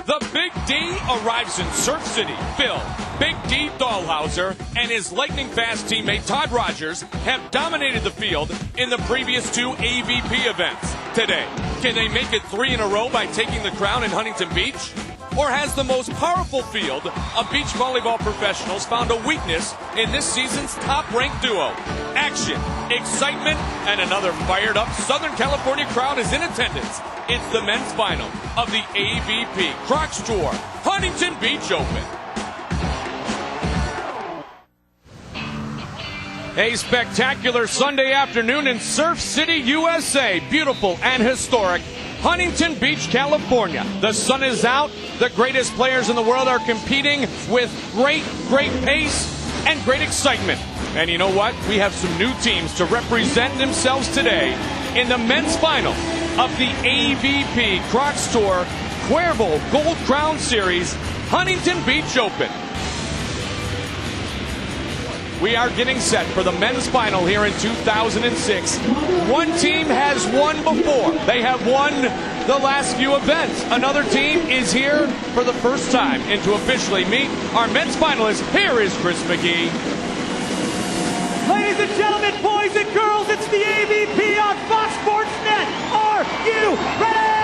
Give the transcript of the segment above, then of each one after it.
The Big D arrives in Surf City. Phil, Big D Dahlhauser, and his lightning-fast teammate Todd Rogers have dominated the field in the previous two AVP events. Today, can they make it 3 in a row by taking the crown in Huntington Beach? Or has the most powerful field of beach volleyball professionals found a weakness in this season's top-ranked duo? Action, excitement, and another fired-up Southern California crowd is in attendance. It's the men's final of the AVP Crocs Tour Huntington Beach Open. A spectacular Sunday afternoon in Surf City, USA. Beautiful and historic Huntington Beach, California. The sun is out. The greatest players in the world are competing with great pace and great excitement. And you know what? We have some new teams to represent themselves today in the men's final of the AVP Crocs Tour Cuervo Gold Crown Series Huntington Beach Open. We are getting set for the men's final here in 2006. One team has won before. They have won the last few events. Another team is here for the first time. And to officially meet our men's finalists, here is Chris McGee. Ladies and gentlemen, boys and girls, it's the AVP on Fox Sports Net. Are you ready?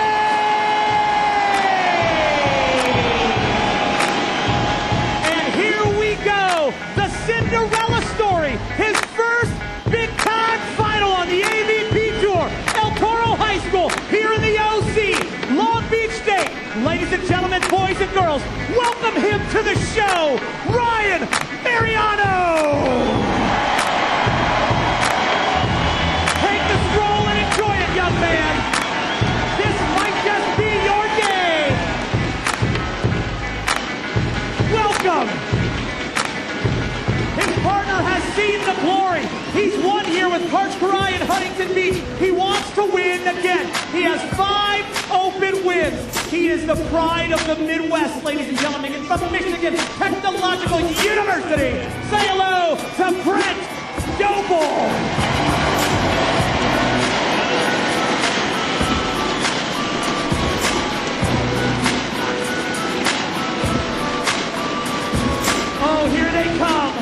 And here we go. The Cinderella story. His first big-time final on the AVP Tour. El Toro High School here in the OC, Long Beach State. Ladies and gentlemen, boys and girls, welcome him to the show, Ryan Mariano. Take the stroll and enjoy it, young man. This might just be your day. Welcome. His partner has seen the glory. He's won here with Karch Karai in Huntington Beach. He wants to win again. He has 5 open wins. He is the pride of the Midwest, ladies and gentlemen. He's from Michigan Technological University. Say hello to Brent Doble. Oh, here they come.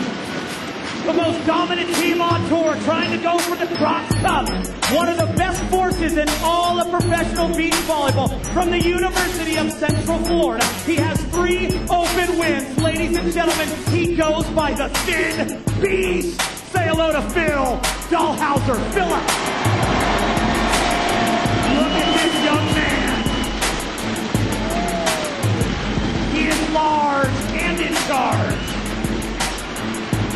The most dominant team on tour, trying to go for the Crocs Cup. One of the best forces in all of professional beach volleyball from the University of Central Florida. He has 3 open wins. Ladies and gentlemen, he goes by the Thin Beast. Say hello to Phil Dahlhauser. Philip. Look at this young man. He is large and in charge.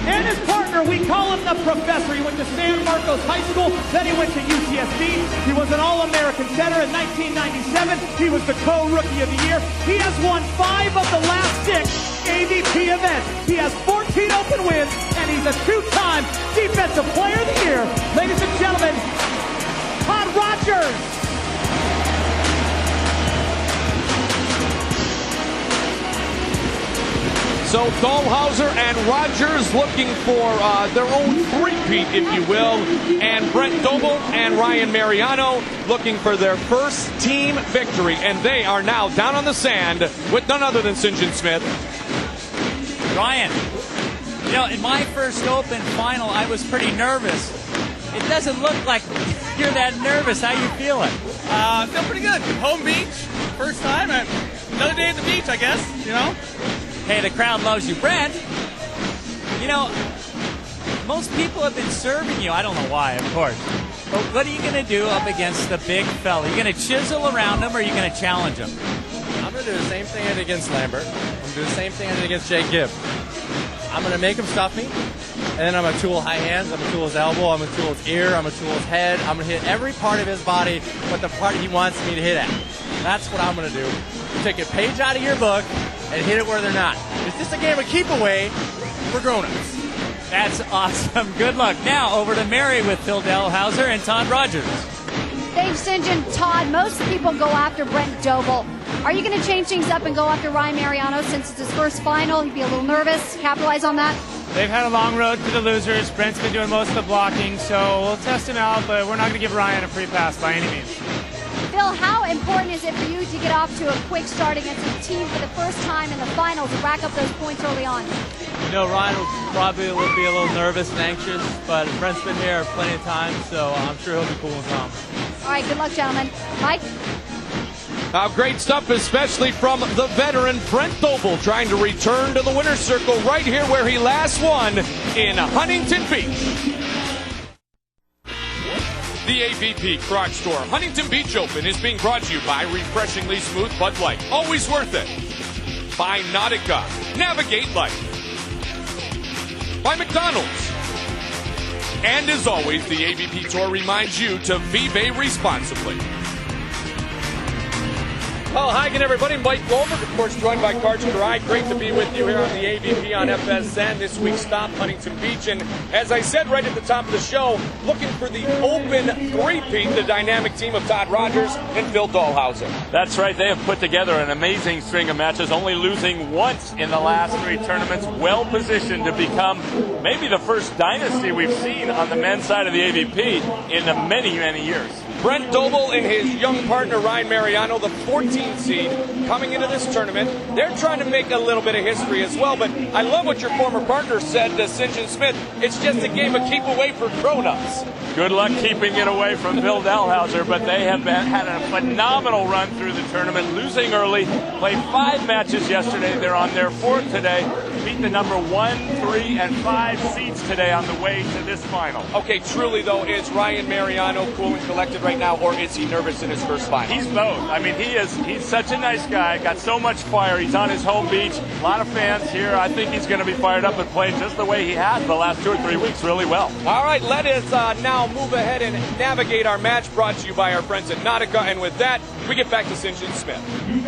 And his partner, we call him the Professor. He went to San Marcos High School, then he went to UCSD. He was an All-American center in 1997. He was the co-rookie of the year. He has won 5 of the last 6 AVP events. He has 14 open wins, and he's a 2-time Defensive Player of the Year. Ladies and gentlemen, Todd Rogers. So Dahlhauser and Rogers looking for their own three-peat, if you will. And Brent Doble and Ryan Mariano looking for their first team victory. And they are now down on the sand with none other than St. John Smith. Ryan, you know, in my first Open final, I was pretty nervous. It doesn't look like you're that nervous. How you feeling? I feel pretty good. Home beach, first time. Another day at the beach, I guess, you know. Hey, the crowd loves you. Brent, you know, most people have been serving you. I don't know why, of course. But what are you going to do up against the big fella? Are you going to chisel around him, or are you going to challenge him? I'm going to do the same thing I did against Lambert. I'm going to do the same thing I did against Jake Gibb. I'm going to make him stuff me, and then I'm going to tool high hands, I'm going to tool his elbow, I'm going to tool his ear, I'm going to tool his head. I'm going to hit every part of his body but the part he wants me to hit at. That's what I'm going to do. Take a page out of your book and hit it where they're not. It's just a game of keep away for grown-ups. That's awesome. Good luck. Now over to Mary with Phil Dahlhauser and Todd Rogers. Thanks, St. John. Todd, most people go after Brent Doble. Are you going to change things up and go after Ryan Mariano since it's his first final? He'd be a little nervous. Capitalize on that? They've had a long road to the losers. Brent's been doing most of the blocking, so we'll test him out, but we're not going to give Ryan a free pass by any means. Phil Phil, how important is it for you to get off to a quick start against a team for the first time in the finals to rack up those points early on? You know, Ryan will probably be a little nervous and anxious, but Brent's been here plenty of time, so I'm sure he'll be cool and calm. All right, good luck, gentlemen. Mike? Great stuff, especially from the veteran Brent Doble, trying to return to the winner's circle right here where he last won in Huntington Beach. The AVP Croc Store Huntington Beach Open is being brought to you by Refreshingly Smooth Bud Light. Always worth it. By Nautica. Navigate Life. By McDonald's. And as always, the AVP Tour reminds you to vive responsibly. Well, hi again, everybody. Mike Goldberg, of course, joined by Karch Karai. Great to be with you here on the AVP on FSN. This week's stop, Huntington Beach. And as I said right at the top of the show, looking for the open three-peat, the dynamic team of Todd Rogers and Phil Dahlhauser. That's right. They have put together an amazing string of matches, only losing once in the last three tournaments. Well positioned to become maybe the first dynasty we've seen on the men's side of the AVP in many, many years. Brent Doble and his young partner Ryan Mariano, the 14th seed, coming into this tournament. They're trying to make a little bit of history as well, but I love what your former partner said to St. John Smith. It's just a game of keep away for grown-ups. Good luck keeping it away from Phil Dahlhauser, but they have had a phenomenal run through the tournament, losing early, played 5 matches yesterday. They're on their 4th today, beat the number 1, 3, and 5 seeds today on the way to this final. Okay, truly, though, is Ryan Mariano cool and collected right now, or is he nervous in his first final? He's both. I mean, he's such a nice guy, got so much fire. He's on his home beach, a lot of fans here. I think he's going to be fired up and playing just the way he has the last 2 or 3 weeks really well. All right, let us now move ahead and navigate our match, brought to you by our friends at Nautica. And with that, we get back to St. John Smith.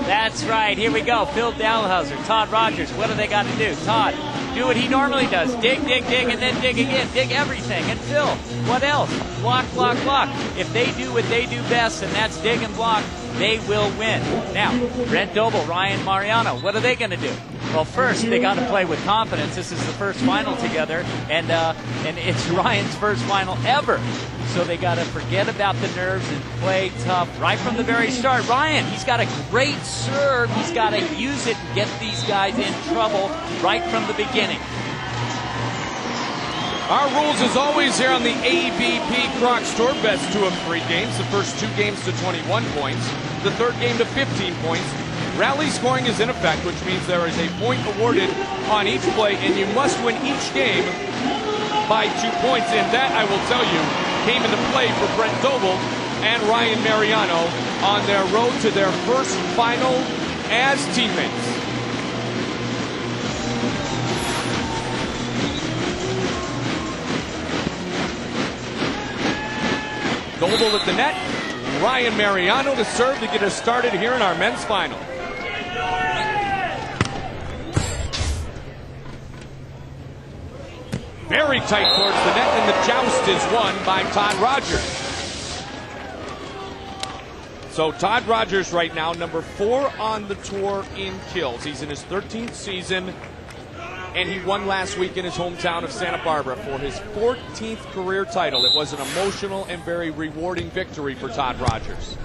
That's right. Here we go. Phil Dahlhauser, Todd Rogers. What do they got to do? Todd, do what he normally does. Dig, dig, dig, and then dig again. Dig everything. And Phil, what else? Block, block, block. If they do what they do best, and that's dig and block, they will win. Now, Brent Doble, Ryan Mariano, what are they going to do? Well, first, they got to play with confidence. This is the first final together, and it's Ryan's first final ever. So they got to forget about the nerves and play tough right from the very start. Ryan, he's got a great serve. He's got to use it and get these guys in trouble right from the beginning. Our rules, as always, here on the AVP Croc Store. Best 2 of 3 games. The first 2 games to 21 points. The third game to 15 points. Rally scoring is in effect, which means there is a point awarded on each play, and you must win each game by 2 points. And that, I will tell you, came into play for Brent Doble and Ryan Mariano on their road to their first final as teammates. Doble at the net, Ryan Mariano to serve to get us started here in our men's final. Very tight towards the net, and the joust is won by Todd Rogers. So Todd Rogers right now, number 4 on the tour in kills. He's in his 13th season, and he won last week in his hometown of Santa Barbara for his 14th career title. It was an emotional and very rewarding victory for Todd Rogers.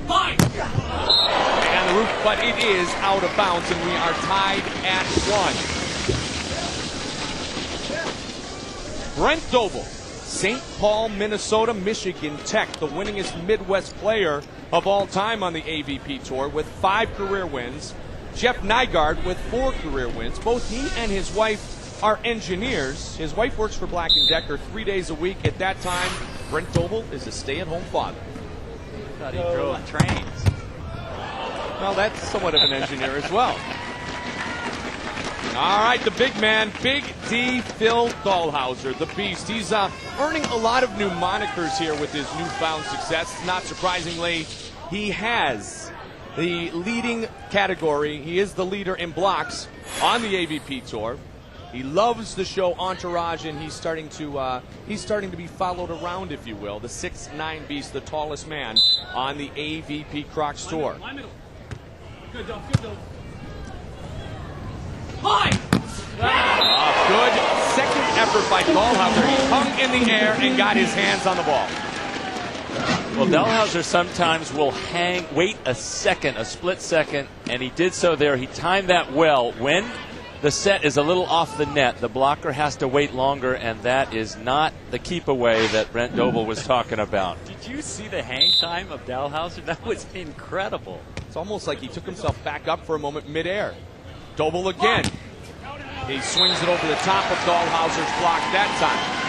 And the roof, but it is out of bounds, and we are tied at 1. Brent Doble, St. Paul, Minnesota, Michigan Tech, the winningest Midwest player of all time on the AVP Tour with 5 career wins. Jeff Nygaard with 4 career wins. Both he and his wife are engineers. His wife works for Black & Decker 3 days a week. At that time, Brent Doble is a stay-at-home father. I thought he drove trains. Well, that's somewhat of an engineer as well. All right, the big man, Big D, Phil Dahlhauser, the beast. He's earning a lot of new monikers here with his newfound success. Not surprisingly, he has the leading category. He is the leader in blocks on the AVP Tour. He loves the show Entourage, and he's starting to be followed around, if you will. The 6'9" beast, the tallest man on the AVP Croc Tour. Good job, good job. Good second effort by Dahlhauser. He hung in the air and got his hands on the ball. Well, Dalhouser sometimes will wait a second, a split second, and he did so there. He timed that well. When the set is a little off the net, the blocker has to wait longer, and that is not the keep away that Brent Doble was talking about. Did you see the hang time of Dalhouser? That was incredible. It's almost like he took himself back up for a moment midair. Doble again. He swings it over the top of Dalhouser's block that time.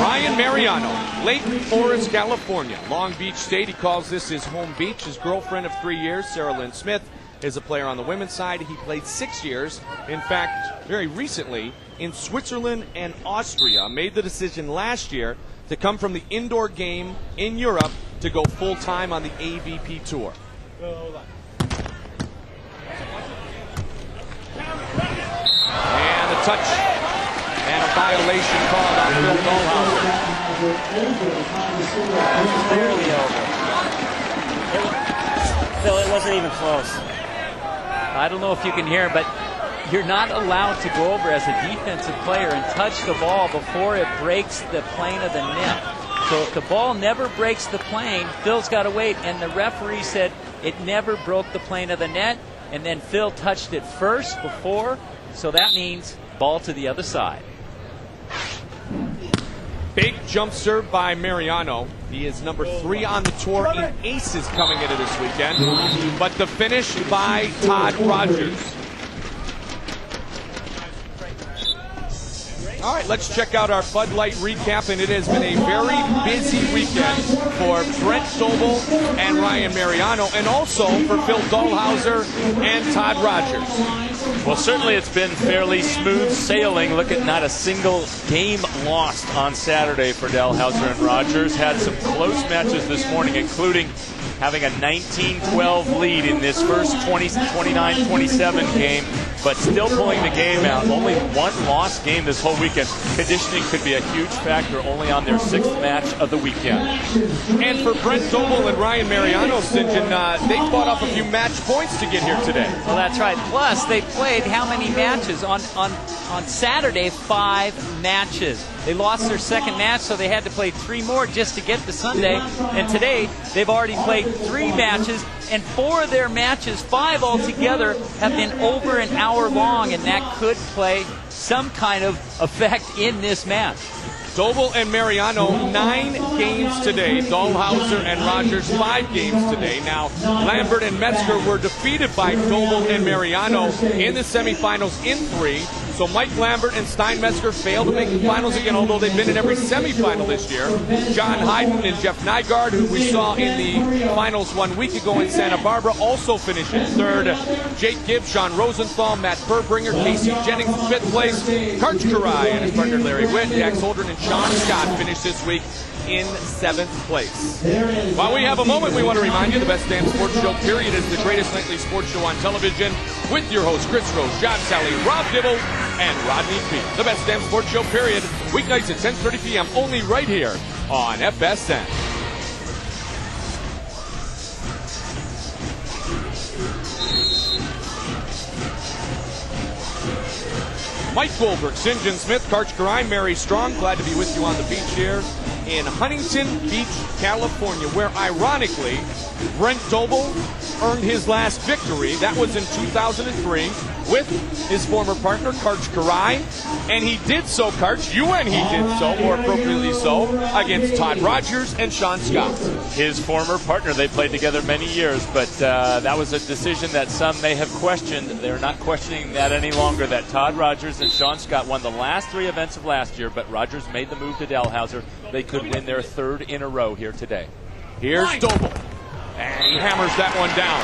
Ryan Mariano, Lake Forest, California. Long Beach State, he calls this his home beach. His girlfriend of 3 years, Sarah Lynn Smith, is a player on the women's side. He played 6 years. In fact, very recently, in Switzerland and Austria. Made the decision last year to come from the indoor game in Europe to go full-time on the AVP Tour. And the touch. And a violation called on Phil Dalhouser. Barely over. Phil, it wasn't even close. I don't know if you can hear, but you're not allowed to go over as a defensive player and touch the ball before it breaks the plane of the net. So if the ball never breaks the plane, Phil's got to wait. And the referee said it never broke the plane of the net, and then Phil touched it first before, so that means ball to the other side. Big jump serve by Mariano. He is number 3 on the tour in aces coming into this weekend. But the finish by Todd Rogers. All right, let's check out our Bud Light recap, and it has been a very busy weekend for Brent Doble and Ryan Mariano, and also for Phil Dalhouser and Todd Rogers. Well, certainly it's been fairly smooth sailing. Look at not a single game lost on Saturday for Dalhouser and Rogers. Had some close matches this morning, including having a 19-12 lead in this first 29-27 game, but still pulling the game out. Only one lost game this whole weekend. Conditioning could be a huge factor, only on their 6th match of the weekend. And for Brent Doble and Ryan Mariano, St. John, they fought off a few match points to get here today. Well, that's right. Plus, they played how many matches? On Saturday, 5 matches. They lost their second match, so they had to play 3 more just to get to Sunday. And today, they've already played 3 matches, and 4 of their matches, 5 altogether, have been over an hour long, and that could play some kind of effect in this match. Doble and Mariano, 9 games today. Dalhouser and Rogers, 5 games today. Now, Lambert and Metzger were defeated by Doble and Mariano in the semifinals in 3. So Mike Lambert and Stein Metzger failed to make the finals again, although they've been in every semifinal this year. John Hyden and Jeff Nygaard, who we saw in the finals 1 week ago in Santa Barbara, also finished in 3rd. Jake Gibbs, Sean Rosenthal, Matt Burbringer, Casey Jennings in 5th place. Karch Karai and his partner Larry Witt, Dax Holdren, and Sean Scott finished this week in 7th place. While we have a moment, we want to remind you the best damn sports show period is the greatest nightly sports show on television with your hosts Chris Rose, John Sally, Rob Dibble, and Rodney P. The best damn sports show period, weeknights at 10:30 p.m. only right here on FSN. Mike Goldberg, St. John Smith, Karch Karai, Mary Strong, glad to be with you on the beach here in Huntington Beach, California, where ironically Brent Doble earned his last victory. That was in 2003 with his former partner Karch Karai, and he did so, Karch, you and he did so, more appropriately so, against Todd Rogers and Sean Scott. His former partner, they played together many years, but that was a decision that some may have questioned. They're not questioning that any longer, that Todd Rogers and Sean Scott won the last 3 events of last year, but Rogers made the move to Dalhouser. They could win their 3rd in a row here today. Here's Doble, and he hammers that one down.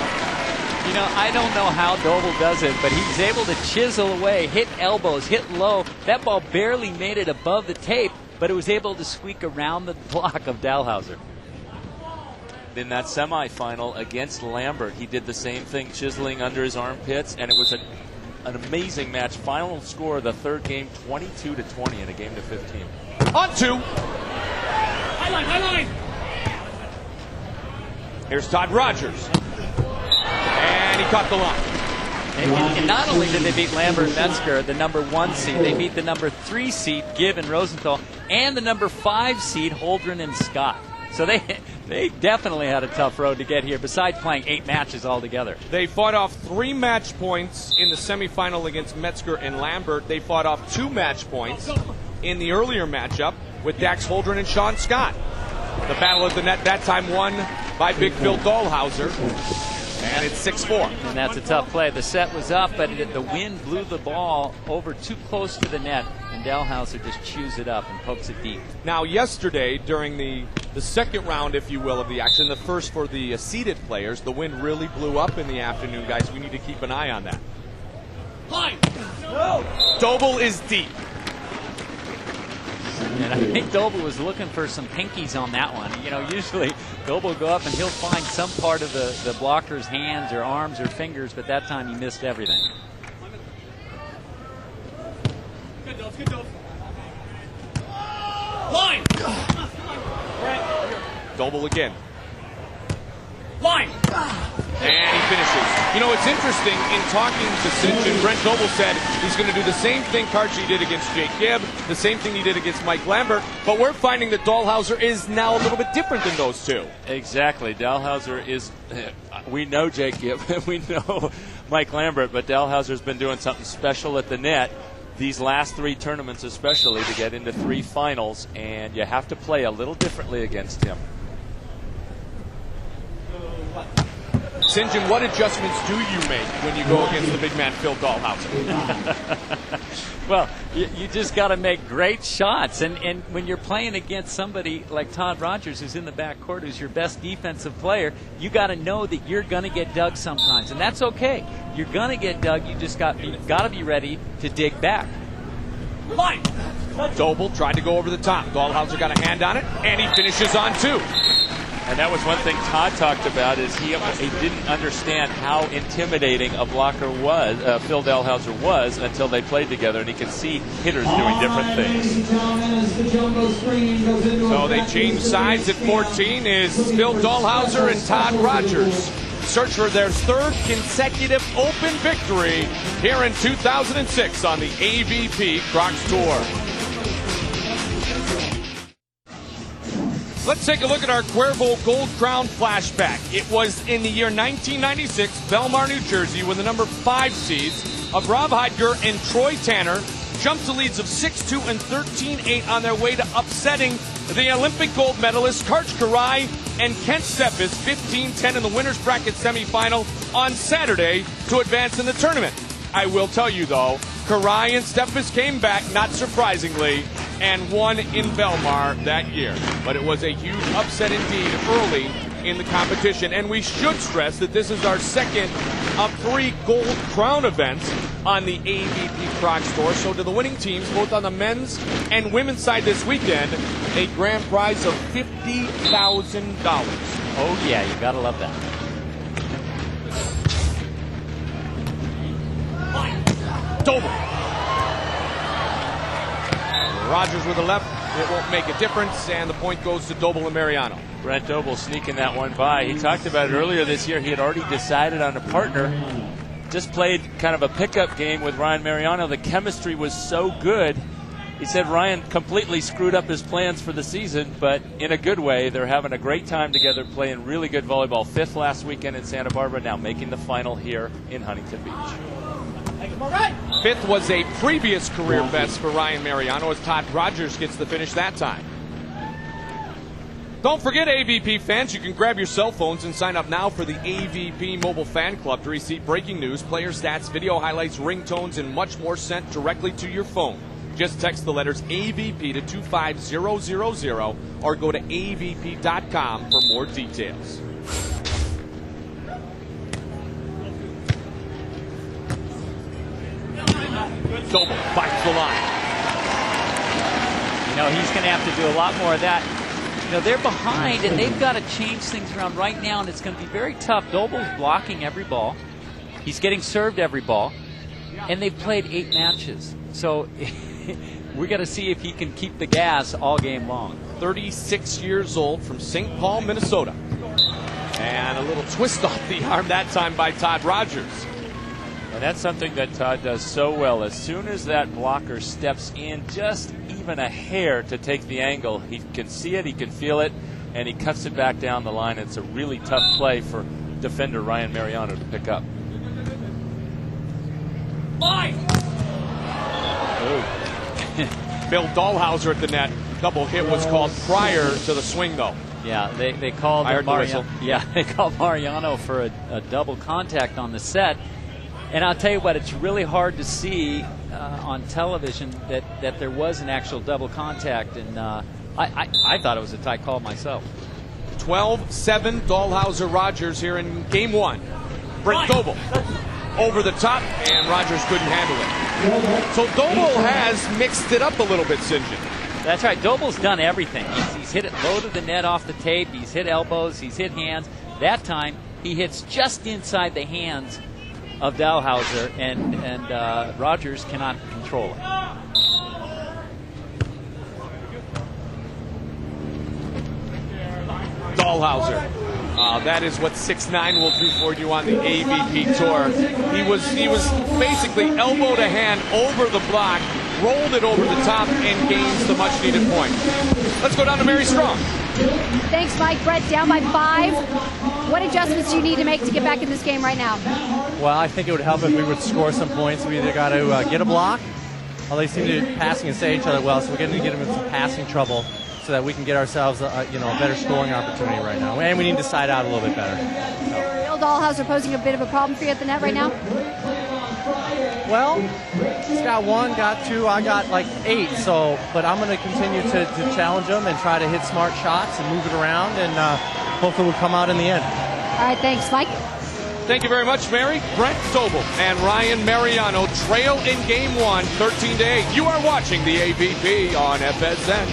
You know, I don't know how Doble does it, but he's able to chisel away, hit elbows, hit low. That ball barely made it above the tape, but it was able to squeak around the block of Dalhouser. In that semifinal against Lambert, he did the same thing, chiseling under his armpits, and it was an amazing match. Final score of the 3rd game, 22-20 in a game to 15. On 2. Highline. Here's Todd Rogers. And he caught the line. And not only did they beat Lambert and Metzger, the number 1 seed, they beat the number 3 seed, Gibb and Rosenthal, and the number 5 seed, Holdren and Scott. So they definitely had a tough road to get here, besides playing 8 matches altogether. They fought off 3 match points in the semifinal against Metzger and Lambert. They fought off 2 match points in the earlier matchup with Dax Holdren and Sean Scott. The battle at the net that time won by Big Phil Dahlhauser, and it's 6-4. And that's a tough play. The set was up, but the wind blew the ball over too close to the net, and Dahlhauser just chews it up and pokes it deep. Now, yesterday, during the second round, if you will, of the action, the first for the seeded players, the wind really blew up in the afternoon, guys. We need to keep an eye on that. Line. No. Doble is deep. And I think Doble was looking for some pinkies on that one. You know, usually Doble will go up and he'll find some part of the blocker's hands or arms or fingers, but that time he missed everything. Good Dove, good Dove. Line! Doble again. Line! And he finishes. You know, it's interesting, in talking to Sinjin, Brent Doble said he's going to do the same thing Karchi did against Jake Gibb, the same thing he did against Mike Lambert, but we're finding that Dahlhauser is now a little bit different than those two. Exactly. Dahlhauser is, we know Jake Gibb, we know Mike Lambert, but Dahlhauser's been doing something special at the net these last 3 tournaments especially to get into 3 finals, and you have to play a little differently against him. Sinjin, what adjustments do you make when you go against the big man Phil Dahlhauser? Well, you just got to make great shots. And when you're playing against somebody like Todd Rogers, who's in the backcourt, who's your best defensive player, you got to know that you're going to get dug sometimes. And that's okay. You're going to get dug. You just got to be ready to dig back. Line. Doble tried to go over the top. Dahlhauser got a hand on it, and he finishes on 2. And that was one thing Todd talked about, is he didn't understand how intimidating a blocker was, Phil Dahlhauser was, until they played together, and he could see hitters doing different things. So they change sides at 14 is Phil Dahlhauser and Todd Rogers. Search for their 3rd consecutive Open victory here in 2006 on the AVP Crocs Tour. Let's take a look at our Cuervo Gold Crown flashback. It was in the year 1996, Belmar, New Jersey, when the number 5 seeds of Rob Heidger and Troy Tanner jumped to leads of 6-2 and 13-8 on their way to upsetting the Olympic gold medalists Karch Karai and Kent Steppes 15-10 in the winner's bracket semifinal on Saturday to advance in the tournament. I will tell you, though, Karai and Steppes came back, not surprisingly, and won in Belmar that year. But it was a huge upset indeed early in the competition. And we should stress that this is our second of 3 Gold Crown events on the AVP Crocs Tour. So to the winning teams, both on the men's and women's side this weekend, a grand prize of $50,000. Oh, yeah, you got to love that. Doble. Rogers with the left. It won't make a difference, and the point goes to Doble and Mariano. Brent Doble sneaking that one by. He talked about it earlier this year. He had already decided on a partner. Just played kind of a pickup game with Ryan Mariano. The chemistry was so good. He said Ryan completely screwed up his plans for the season, but in a good way. They're having a great time together, playing really good volleyball. 5th last weekend in Santa Barbara, now making the final here in Huntington Beach. 5th was a previous career best for Ryan Mariano, as Todd Rogers gets the finish that time. Don't forget, AVP fans, you can grab your cell phones and sign up now for the AVP Mobile Fan Club to receive breaking news, player stats, video highlights, ringtones, and much more sent directly to your phone. Just text the letters AVP to 25000 or go to avp.com for more details. Doble finds the line. You know, he's going to have to do a lot more of that. You know, they're behind, and they've got to change things around right now, and it's going to be very tough. Doble's blocking every ball. He's getting served every ball, and they've played 8 matches. So we got to see if he can keep the gas all game long. 36 years old from St. Paul, Minnesota. And a little twist off the arm that time by Todd Rogers. And that's something that Todd does so well. As soon as that blocker steps in just even a hair to take the angle, he can see it, he can feel it, and he cuts it back down the line. It's a really tough play for defender Ryan Mariano to pick up. Bill Dahlhauser at the net. Double hit was called prior to the swing, though. Yeah, they called Mariano. Yeah, they called Mariano for a double contact on the set. And I'll tell you what, it's really hard to see on television that there was an actual double contact, and I thought it was a tight call myself. 12-7 Dahlhauser Rogers here in game one. Brent Doble over the top, and Rogers couldn't handle it. So Doble has mixed it up a little bit, St. John. That's right. Doble's done everything. He's hit it low to the net off the tape. He's hit elbows. He's hit hands. That time, he hits just inside the hands of Dahlhauser, and Rogers cannot control it. Dahlhauser. That is what 6'9" will do for you on the AVP Tour. He was basically elbow to hand over the block, rolled it over the top, and gains the much-needed point. Let's go down to Mary Strong. Thanks, Mike. Brett, down by 5. What adjustments do you need to make to get back in this game right now? Well, I think it would help if we would score some points. We either got to get a block, or they seem to be passing and say each other well, so we're going to get them in some passing trouble so that we can get ourselves a better scoring opportunity right now. And we need to side out a little bit better. Bill Dahlhauser posing a bit of a problem for you at the net right now? Well, he's got 1, got 2, I got like 8. But I'm going to continue to challenge him and try to hit smart shots and move it around, and hopefully we'll come out in the end. All right, thanks, Mike. Thank you very much, Mary. Brent Doble and Ryan Mariano trail in game one, 13-8. You are watching the AVP on FSN.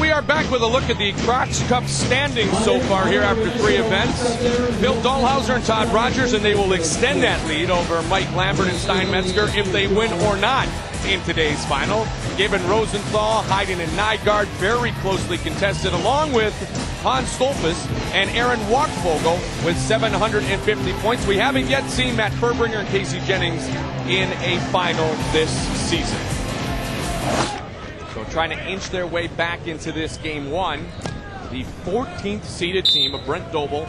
We are back with a look at the Crocs Cup standings so far here after 3 events. Bill Dahlhauser and Todd Rogers, and they will extend that lead over Mike Lambert and Stein Metzger if they win or not in today's final. Gibbon Rosenthal, Heiden and Nygaard very closely contested, along with Hans Stolfus and Aaron Wachvogel with 750 points. We haven't yet seen Matt Furbringer and Casey Jennings in a final this season. So trying to inch their way back into this game one. The 14th seeded team of Brent Doble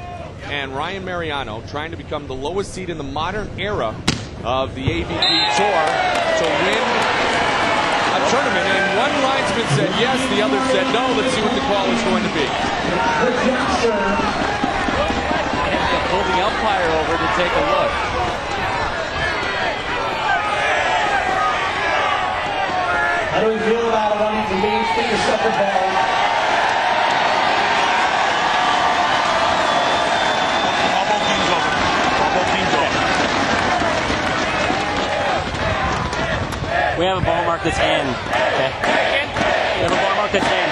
and Ryan Mariano trying to become the lowest seed in the modern era of the AVP Tour to win a tournament. And one linesman said yes, the other said no. Let's see what the call is going to be. And they pull the umpire over to take a look. How do we feel about it? Huntington being speaker second ball? We have a ball mark that's in. Okay. We have a ball mark that's in.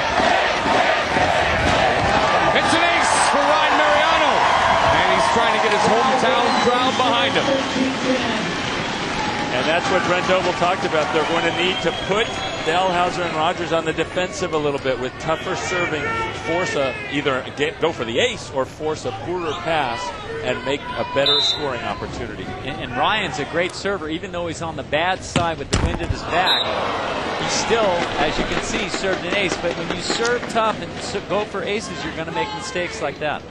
It's an ace for Ryan Mariano. And he's trying to get his hometown crowd behind him. And that's what Brent Doble talked about. They're going to need to put Dahlhauser and Rogers on the defensive a little bit with tougher serving, force either go for the ace or force a poorer pass and make a better scoring opportunity. And Ryan's a great server, even though he's on the bad side with the wind at his back. He still, as you can see, served an ace. But when you serve tough and go for aces, you're going to make mistakes like that.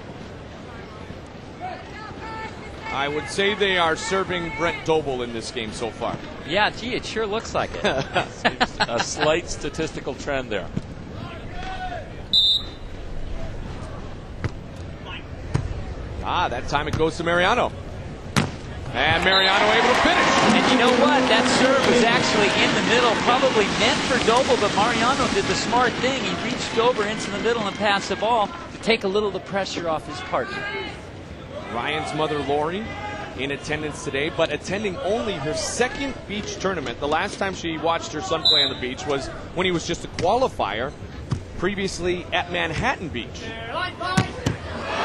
I would say they are serving Brent Doble in this game so far. Yeah, gee, it sure looks like it. A slight statistical trend there. That time it goes to Mariano. And Mariano able to finish. And you know what? That serve was actually in the middle, probably meant for Doble, but Mariano did the smart thing. He reached over into the middle and passed the ball to take a little of the pressure off his partner. Ryan's mother, Lori, in attendance today, but attending only her second beach tournament. The last time she watched her son play on the beach was when he was just a qualifier, previously at Manhattan Beach.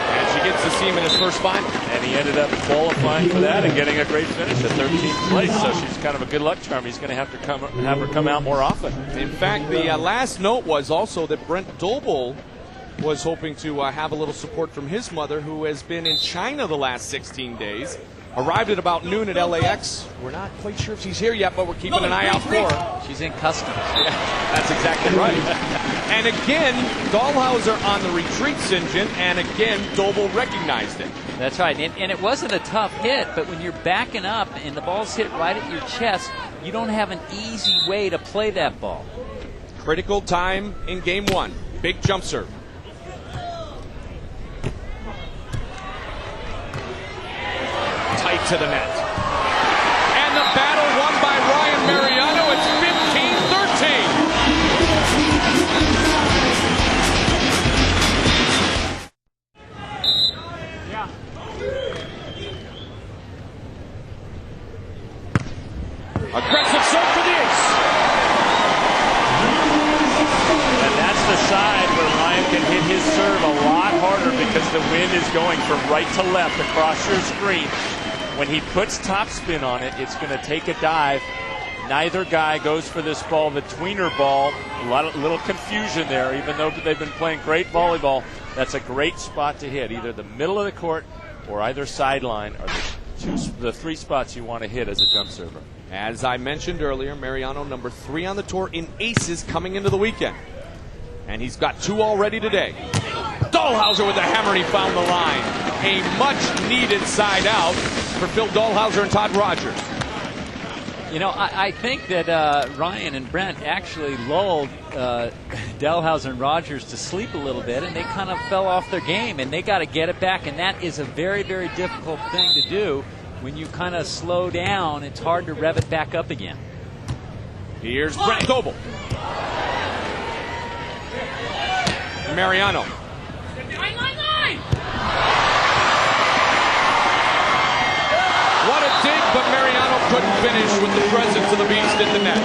And she gets to see him in his first final. And he ended up qualifying for that and getting a great finish at 13th place. So she's kind of a good luck charm. He's going to have her come out more often. In fact, the last note was also that Brent Doble was hoping to have a little support from his mother, who has been in China the last 16 days. Arrived at about noon at LAX. We're not quite sure if she's here yet, but we're keeping an eye out for her. She's in customs. Yeah, that's exactly right. And again, Dahlhauser on the retreat, St. John, and again, Doble recognized it. That's right, and it wasn't a tough hit, but when you're backing up and the ball's hit right at your chest, you don't have an easy way to play that ball. Critical time in game one. Big jump serve. Tight to the net. And the battle won by Ryan Mariano. It's 15-13. Aggressive serve for the ace. And that's the side where Ryan can hit his serve a lot harder because the wind is going from right to left across your screen. When he puts topspin on it, it's going to take a dive. Neither guy goes for this ball, the tweener ball. Little confusion there, even though they've been playing great volleyball. That's a great spot to hit, either the middle of the court or either sideline are the three spots you want to hit as a jump server. As I mentioned earlier, Mariano number 3 on the tour in aces coming into the weekend. And he's got 2 already today. Dahlhauser with the hammer, and he found the line. A much-needed side out for Phil Dahlhauser and Todd Rogers. You know, I think that Ryan and Brent actually lulled Dahlhauser and Rogers to sleep a little bit, and they kind of fell off their game, and they got to get it back, and that is a very, very difficult thing to do. When you kind of slow down, it's hard to rev it back up again. Here's Brent Doble. Mariano. What a dig, but Mariano couldn't finish with the presence of the beast in the net.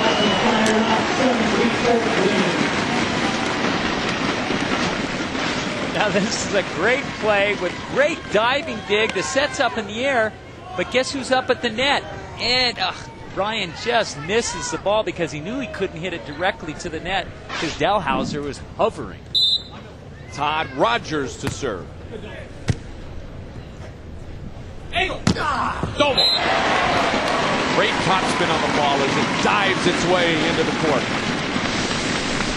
Now this is a great play with great diving dig. The set's up in the air, but guess who's up at the net? And Ryan just misses the ball because he knew he couldn't hit it directly to the net because Dahlhauser was hovering. Todd Rogers to serve. Doble. Great topspin on the ball as it dives its way into the court.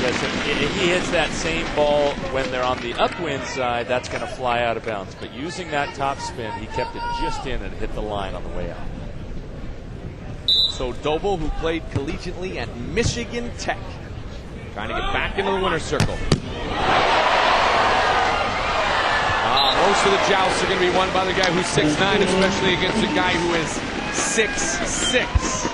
Yes, if he hits that same ball when they're on the upwind side, that's going to fly out of bounds. But using that topspin, he kept it just in and hit the line on the way out. So Doble, who played collegiately at Michigan Tech, trying to get back into the winner's circle. Most of the jousts are going to be won by the guy who's 6'9", especially against a guy who is 6'6".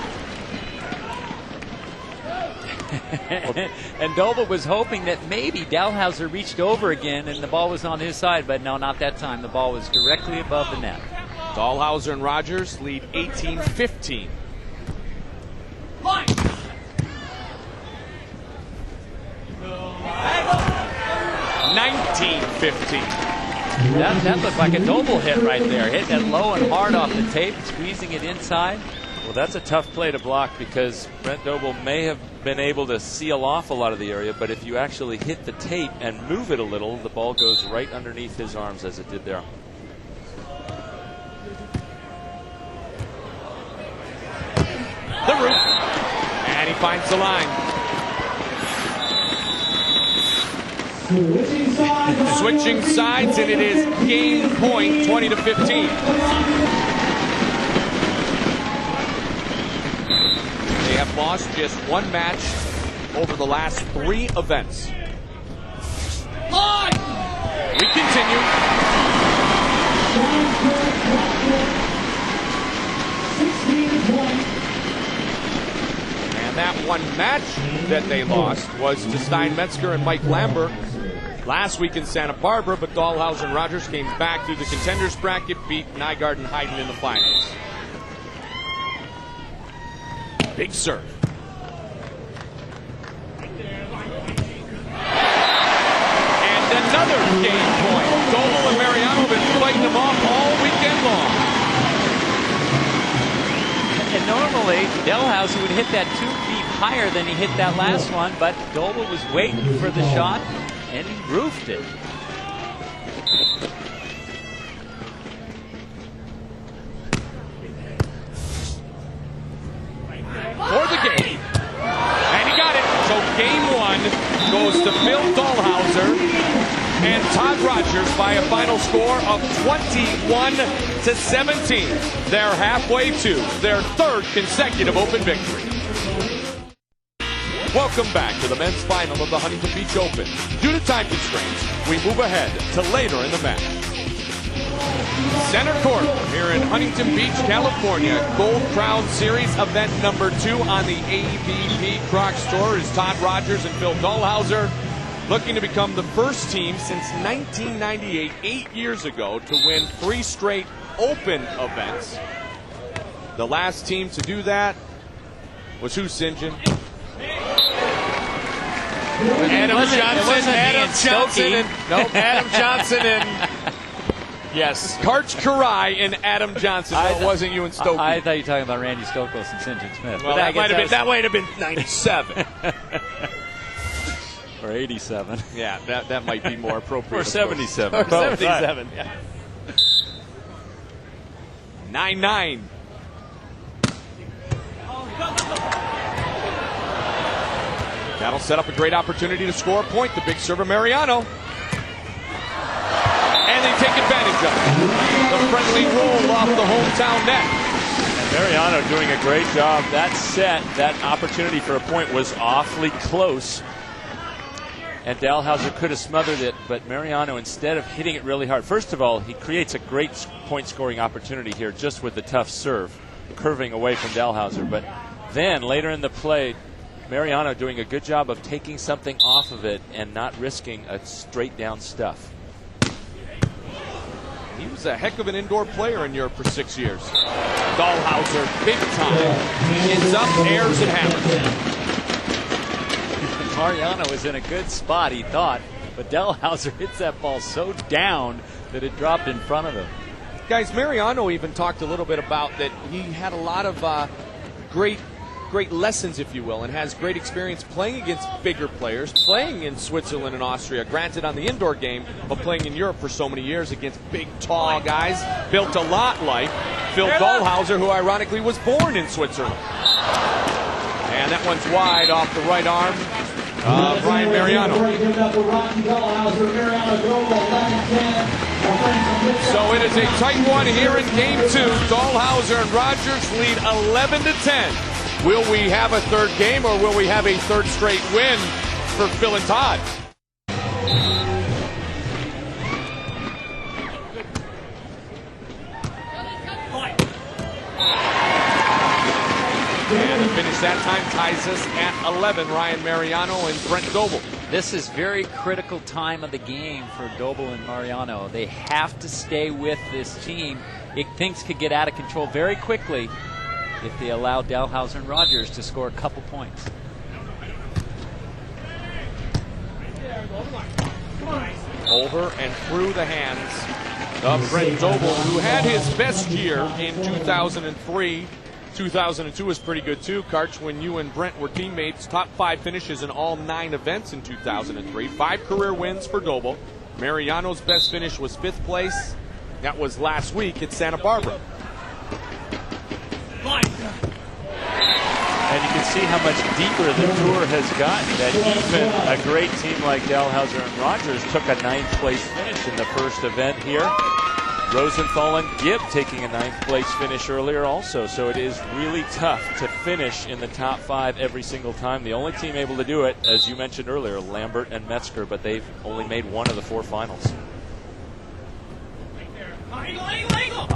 And Doble was hoping that maybe Dahlhauser reached over again and the ball was on his side, but no, not that time. The ball was directly above the net. Dahlhauser and Rogers lead 18-15. 19-15. That looked like a Doble hit right there. Hitting it low and hard off the tape, squeezing it inside. Well, that's a tough play to block because Brent Doble may have been able to seal off a lot of the area, but if you actually hit the tape and move it a little, the ball goes right underneath his arms as it did there. The root. And he finds the line. Switching sides, and it is game point, 20-15. They have lost just one match over the last 3 events. We continue. And that one match that they lost was to Steinmetzger and Mike Lambert last week in Santa Barbara, but Dahlhauser and Rogers came back through the contenders bracket, beat Nygaard and Hayden in the finals. Big serve. And another game point. Doble and Mariano have been fighting them off all weekend long. And normally, Dahlhauser would hit that 2 feet higher than he hit that last one, but Doble was waiting for the shot, and he roofed it. For the game. And he got it. So game 1 goes to Phil Rogers by a final score of 21-17. They're halfway to their third consecutive Open victory. Welcome back to the men's final of the Huntington Beach Open. Due to time constraints, we move ahead to later in the match. Center court here in Huntington Beach, California. Gold Crown Series event number 2 on the AVP Crocs Tour is Todd Rogers and Phil Dahlhauser, looking to become the first team since 1998, 8 years ago, to win 3 straight Open events. The last team to do that was who, St. John? Adam Johnson and yes, Karch Karai and Adam Johnson. No, it wasn't you and Stokey. I thought you were talking about Randy Stokos and St. John Smith. Well, that might have been 97. Or 87. Yeah, that might be more appropriate. Or 77. Or 77, yeah. 9-9. That'll set up a great opportunity to score a point. The big server, Mariano. And they take advantage of it. The friendly roll off the hometown net. And Mariano doing a great job. That set, that opportunity for a point was awfully close. And Dahlhauser could have smothered it, but Mariano, instead of hitting it really hard, first of all, he creates a great point-scoring opportunity here just with the tough serve, curving away from Dahlhauser. But then, later in the play, Mariano doing a good job of taking something off of it and not risking a straight-down stuff. He was a heck of an indoor player in Europe for 6 years. Dahlhauser, big time. Ends up, airs, and hammers. Mariano was in a good spot, he thought, but Dahlhauser hits that ball so down that it dropped in front of him. Guys, Mariano even talked a little bit about that he had a lot of great lessons, if you will, and has great experience playing against bigger players, playing in Switzerland and Austria, granted on the indoor game, but playing in Europe for so many years against big, tall guys, built a lot like Phil Dahlhauser, who ironically was born in Switzerland. And that one's wide off the right arm. Brian Mariano. So it is a tight one here in game 2. Dahlhauser and Rogers lead 11-10. Will we have a third game, or will we have a third straight win for Phil and Todd? And the finish that time ties us at 11. Ryan Mariano and Brent Doble. This is very critical time of the game for Doble and Mariano. They have to stay with this team. Things could get out of control very quickly if they allow Dahlhauser and Rogers to score a couple points. Over and through the hands of Brent Doble, who had his best year in 2003. 2002 was pretty good too. Karch, when you and Brent were teammates, top 5 finishes in all 9 events in 2003. 5 career wins for Doble. Mariano's best finish was 5th place. That was last week at Santa Barbara. And you can see how much deeper the tour has gotten, that even a great team like Dahlhauser and Rogers took a 9th place finish in the first event here. Rosenthal and Gibb taking a 9th place finish earlier also. So it is really tough to finish in the top 5 every single time. The only team able to do it, as you mentioned earlier, Lambert and Metzger, but they've only made 1 of the 4 finals.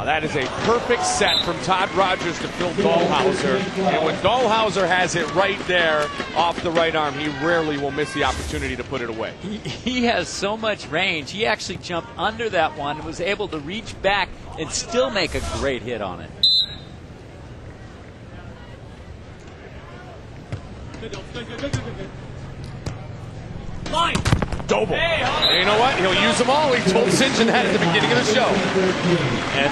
That is a perfect set from Todd Rogers to Phil Dahlhauser. And when Dahlhauser has it right there off the right arm, he rarely will miss the opportunity to put it away. He has so much range. He actually jumped under that one, was able to reach back and still make a great hit on it. Line. Doble. And you know what? He'll use them all. He told St. John that at the beginning of the show. And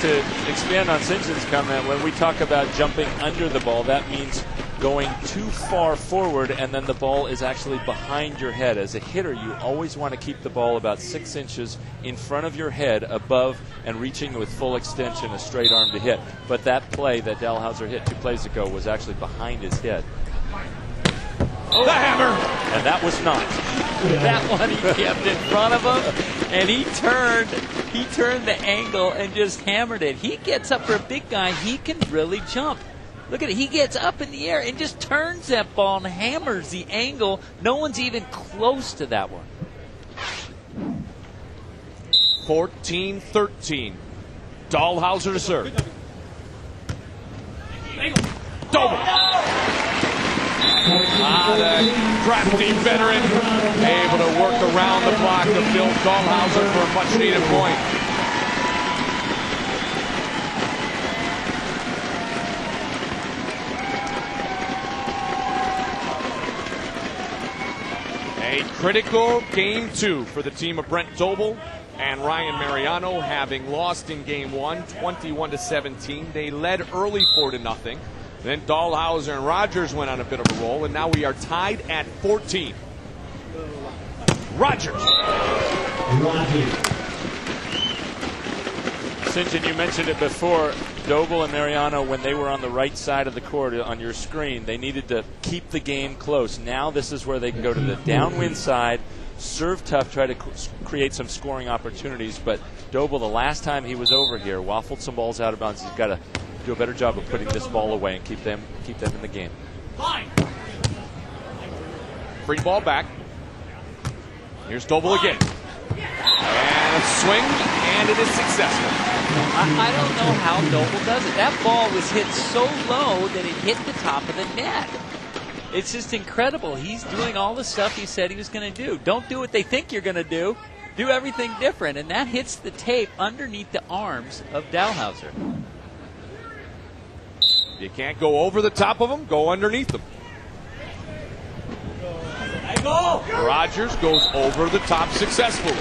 to expand on St. John's comment, when we talk about jumping under the ball, that means going too far forward and then the ball is actually behind your head. As a hitter, you always want to keep the ball about 6 inches in front of your head, above, and reaching with full extension, a straight arm to hit. But that play that Dahlhauser hit 2 plays ago was actually behind his head. Oh, the hammer! And that was not. That one he kept in front of him. And he turned the angle and just hammered it. He gets up for a big guy. He can really jump. Look at it. He gets up in the air and just turns that ball and hammers the angle. No one's even close to that one. 14-13. Dahlhauser to serve. Doble. The crafty veteran able to work around the block of Bill Dahlhauser for a much-needed point. A critical game 2 for the team of Brent Doble and Ryan Mariano, having lost in game 1, 21-17. They led early 4-0. Then Dahlhauser and Rogers went on a bit of a roll, and now we are tied at 14. Rogers. St. John, you mentioned it before. Doble and Mariano, when they were on the right side of the court on your screen, they needed to keep the game close. Now this is where they can go to the downwind side, serve tough, try to create some scoring opportunities. But Doble, the last time he was over here, waffled some balls out of bounds. He's got to do a better job of putting this ball away and keep them in the game. Free ball back. Here's Doble again. And a swing, and it is successful. I don't know how Doble does it. That ball was hit so low that it hit the top of the net. It's just incredible. He's doing all the stuff he said he was going to do. Don't do what they think you're going to do. Do everything different. And that hits the tape underneath the arms of Dahlhauser. You can't go over the top of them, go underneath them. Rogers goes over the top successfully.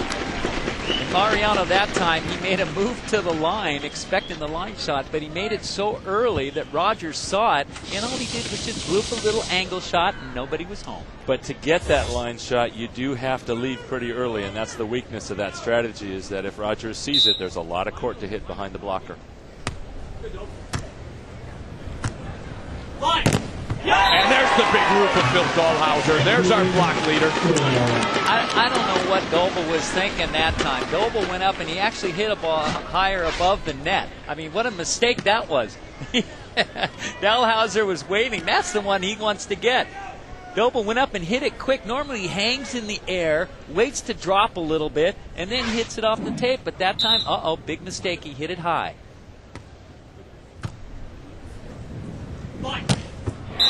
And Mariano that time, he made a move to the line, expecting the line shot, but he made it so early that Rogers saw it, and all he did was just whoop a little angle shot, and nobody was home. But to get that line shot, you do have to leave pretty early, and that's the weakness of that strategy, is that if Rogers sees it, there's a lot of court to hit behind the blocker. And there's the big roof of Bill Dahlhauser. There's our block leader. I don't know what Doble was thinking that time. Doble went up and he actually hit a ball higher above the net. I mean, what a mistake that was. Dahlhauser was waiting. That's the one he wants to get. Doble went up and hit it quick. Normally he hangs in the air, waits to drop a little bit, and then hits it off the tape. But that time, big mistake. He hit it high.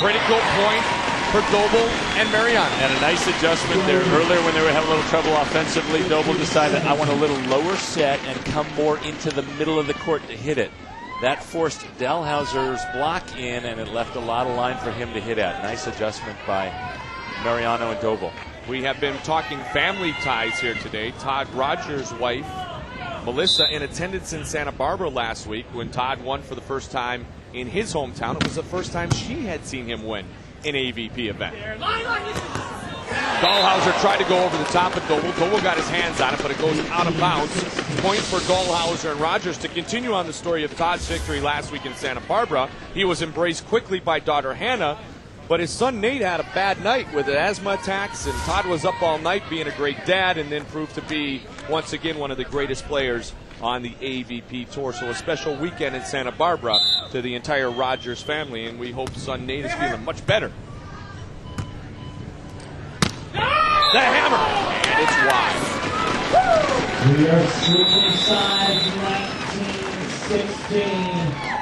Critical point for Doble and Mariano. And a nice adjustment there. Earlier when they were having a little trouble offensively, Doble decided, I want a little lower set and come more into the middle of the court to hit it. That forced Dahlhauser's block in, and it left a lot of line for him to hit at. Nice adjustment by Mariano and Doble. We have been talking family ties here today. Todd Rogers' wife, Melissa, in attendance in Santa Barbara last week when Todd won for the first time in his hometown. It was the first time she had seen him win an AVP event. Dahlhauser tried to go over the top of Doble. Doble got his hands on it, but it goes out of bounds. Point for Dahlhauser and Rogers. To continue on the story of Todd's victory last week in Santa Barbara, he was embraced quickly by daughter Hannah, but his son Nate had a bad night with asthma attacks, and Todd was up all night being a great dad, and then proved to be, once again, one of the greatest players on the AVP Tour. So a special weekend in Santa Barbara to the entire Rogers family, and we hope son Nate is feeling much better. The hammer, and it's wide. We are switching sides, 19-16.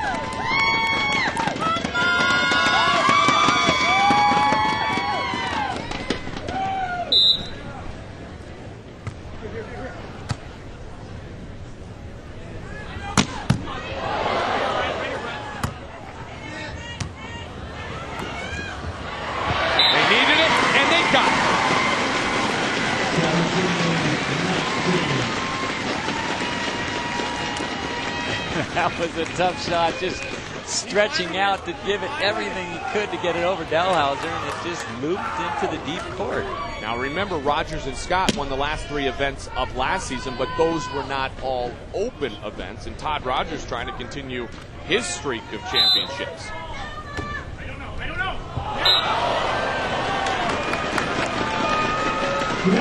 That was a tough shot, just stretching out to give it everything he could to get it over Dahlhauser, and it just looped into the deep court. Now remember, Rogers and Scott won the last 3 events of last season, but those were not all open events, and Todd Rogers trying to continue his streak of championships.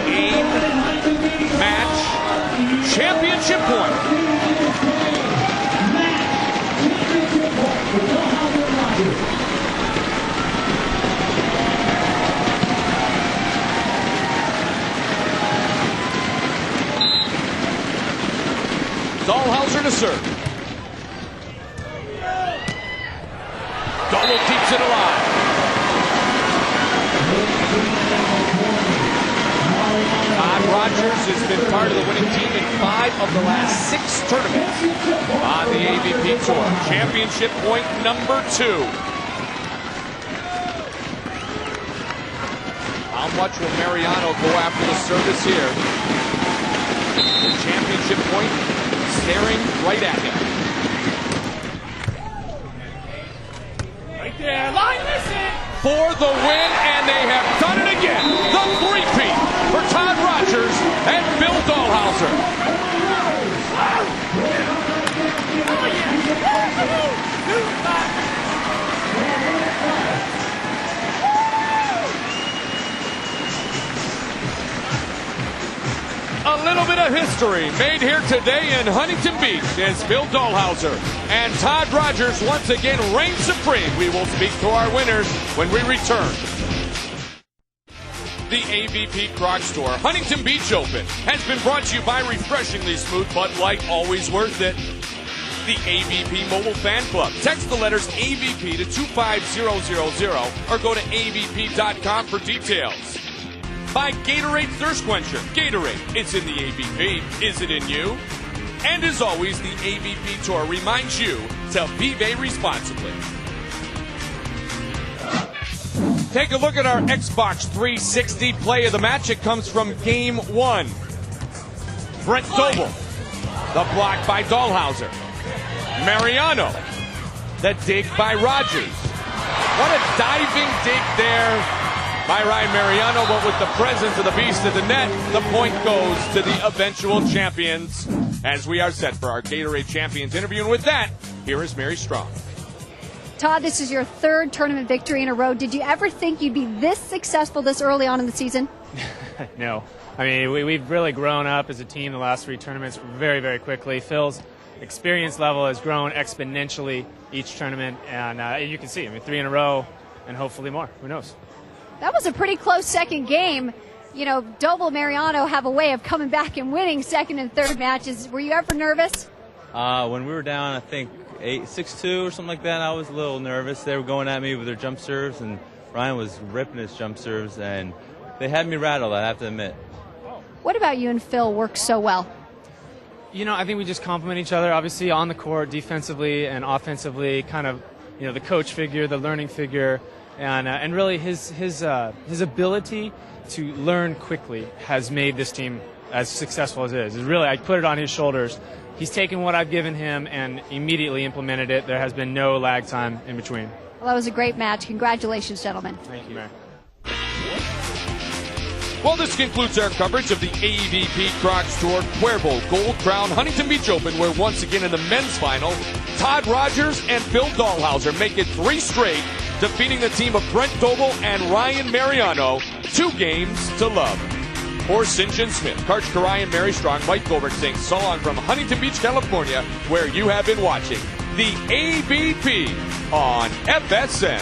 Game, match, championship point. Dahlhauser to serve. Doble keeps it alive. Todd Rogers has been part of the winning team in 5 of the last 6 tournaments on the AVP Tour. Championship point number 2. How much will Mariano go after the service here? The championship point staring right at him. Right there. Line missing. For the win, and they have done it again. The three-peat for Todd Rogers and Bill Dahlhauser. A little bit of history made here today in Huntington Beach as Bill Dahlhauser and Todd Rogers once again reign supreme. We will speak to our winners when we return. The AVP Croc Store Huntington Beach Open has been brought to you by refreshingly smooth Bud Light, always worth it. The AVP Mobile Fan Club. Text the letters AVP to 25000 or go to avp.com for details. By Gatorade Thirst Quencher. Gatorade, it's in the AVP. Is it in you? And as always, the AVP Tour reminds you to vive responsibly. Take a look at our Xbox 360 play of the match. It comes from Game 1. Brent Doble. The block by Dahlhauser. Mariano. The dig by Rogers. What a diving dig there by Ryan Mariano, but with the presence of the beast at the net, the point goes to the eventual champions as we are set for our Gatorade Champions interview. And with that, here is Mary Strong. Todd, this is your 3rd tournament victory in a row. Did you ever think you'd be this successful this early on in the season? No. I mean, we've really grown up as a team the last 3 tournaments very, very quickly. Phil's experience level has grown exponentially each tournament, and you can see, 3 in a row and hopefully more. Who knows? That was a pretty close second game. You know, Doble and Mariano have a way of coming back and winning second and third matches. Were you ever nervous? When we were down, I think 6-2 or something like that, I was a little nervous. They were going at me with their jump serves, and Ryan was ripping his jump serves, and they had me rattled, I have to admit. What about you and Phil work so well? You know, I think we just complement each other, obviously on the court, defensively and offensively, kind of, the coach figure, the learning figure, and really his ability to learn quickly has made this team as successful as it is. Really, I put it on his shoulders. He's taken what I've given him and immediately implemented it. There has been no lag time in between. Well, that was a great match. Congratulations, gentlemen. Thank you, Mary. Well, this concludes our coverage of the AVP Crocs Tour Cuervo Gold Crown Huntington Beach Open, where once again in the men's final, Todd Rogers and Bill Dahlhauser make it 3 straight, defeating the team of Brent Doble and Ryan Mariano 2 games to love. For St. John Smith, Karch Karai and Mary Strong, Mike Gilbert saying so long from Huntington Beach, California, where you have been watching the AVP on FSN.